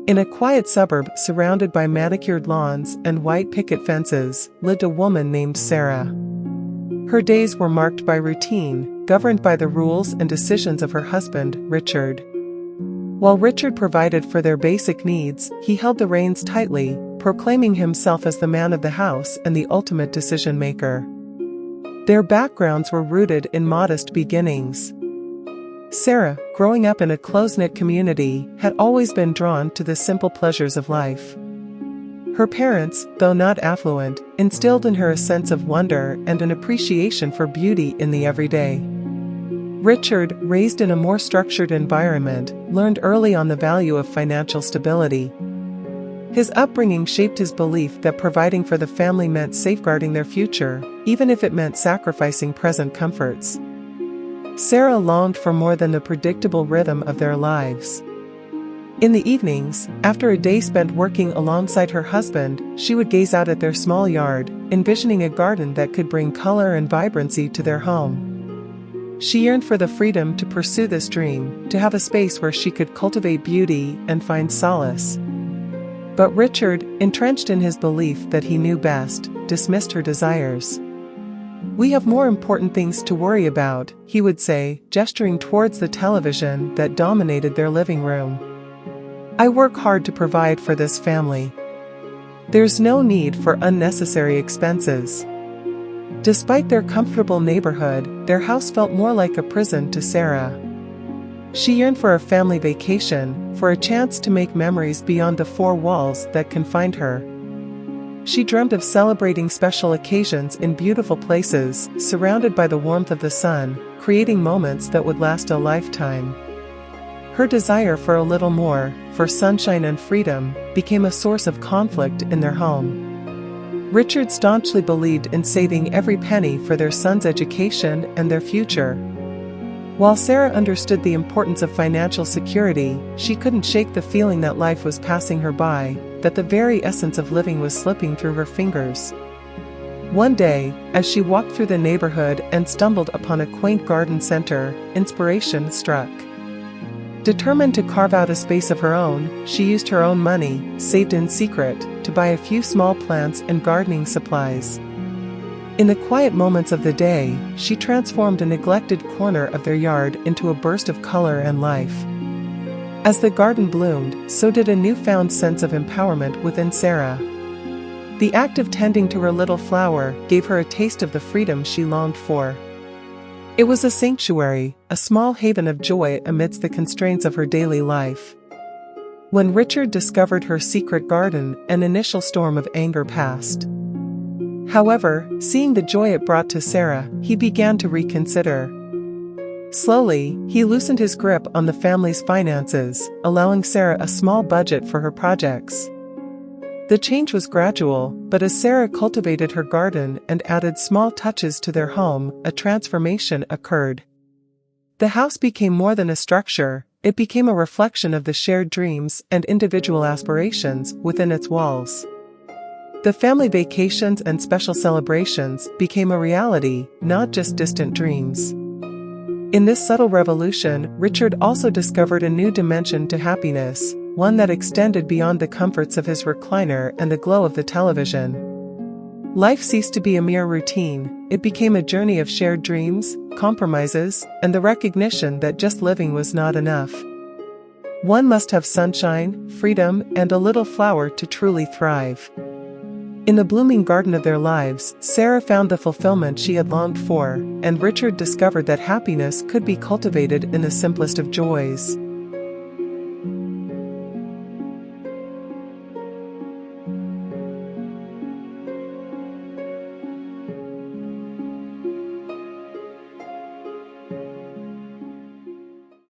In a quiet suburb surrounded by manicured lawns and white picket fences, lived a woman named Sarah. Her days were marked by routine, governed by the rules and decisions of her husband, Richard. While Richard provided for their basic needs, he held the reins tightly, proclaiming himself as the man of the house and the ultimate decision-maker. Their backgrounds were rooted in modest beginnings. Sarah, growing up in a close-knit community, had always been drawn to the simple pleasures of life. Her parents, though not affluent, instilled in her a sense of wonder and an appreciation for beauty in the everyday. Richard, raised in a more structured environment, learned early on the value of financial stability. His upbringing shaped his belief that providing for the family meant safeguarding their future, even if it meant sacrificing present comforts. Sarah longed for more than the predictable rhythm of their lives. In the evenings, after a day spent working alongside her husband, she would gaze out at their small yard, envisioning a garden that could bring color and vibrancy to their home. She yearned for the freedom to pursue this dream, to have a space where she could cultivate beauty and find solace. But Richard, entrenched in his belief that he knew best, dismissed her desires. "We have more important things to worry about," he would say, gesturing towards the television that dominated their living room. "I work hard to provide for this family. There's no need for unnecessary expenses." Despite their comfortable neighborhood, their house felt more like a prison to Sarah. She yearned for a family vacation, for a chance to make memories beyond the four walls that confined her. She dreamt of celebrating special occasions in beautiful places, surrounded by the warmth of the sun, creating moments that would last a lifetime. Her desire for a little more, for sunshine and freedom, became a source of conflict in their home. Richard staunchly believed in saving every penny for their son's education and their future. While Sarah understood the importance of financial security, she couldn't shake the feeling that life was passing her by, that the very essence of living was slipping through her fingers. One day, as she walked through the neighborhood and stumbled upon a quaint garden center, inspiration struck. Determined to carve out a space of her own, she used her own money, saved in secret, to buy a few small plants and gardening supplies. In the quiet moments of the day, she transformed a neglected corner of their yard into a burst of color and life. As the garden bloomed, so did a newfound sense of empowerment within Sarah. The act of tending to her little flower gave her a taste of the freedom she longed for. It was a sanctuary, a small haven of joy amidst the constraints of her daily life. When Richard discovered her secret garden, an initial storm of anger passed. However, seeing the joy it brought to Sarah, he began to reconsider. Slowly, he loosened his grip on the family's finances, allowing Sarah a small budget for her projects. The change was gradual, but as Sarah cultivated her garden and added small touches to their home, a transformation occurred. The house became more than a structure, it became a reflection of the shared dreams and individual aspirations within its walls. The family vacations and special celebrations became a reality, not just distant dreams. In this subtle revolution, Richard also discovered a new dimension to happiness, one that extended beyond the comforts of his recliner and the glow of the television. Life ceased to be a mere routine, it became a journey of shared dreams, compromises, and the recognition that just living was not enough. One must have sunshine, freedom, and a little flower to truly thrive. In the blooming garden of their lives, Sarah found the fulfillment she had longed for, and Richard discovered that happiness could be cultivated in the simplest of joys.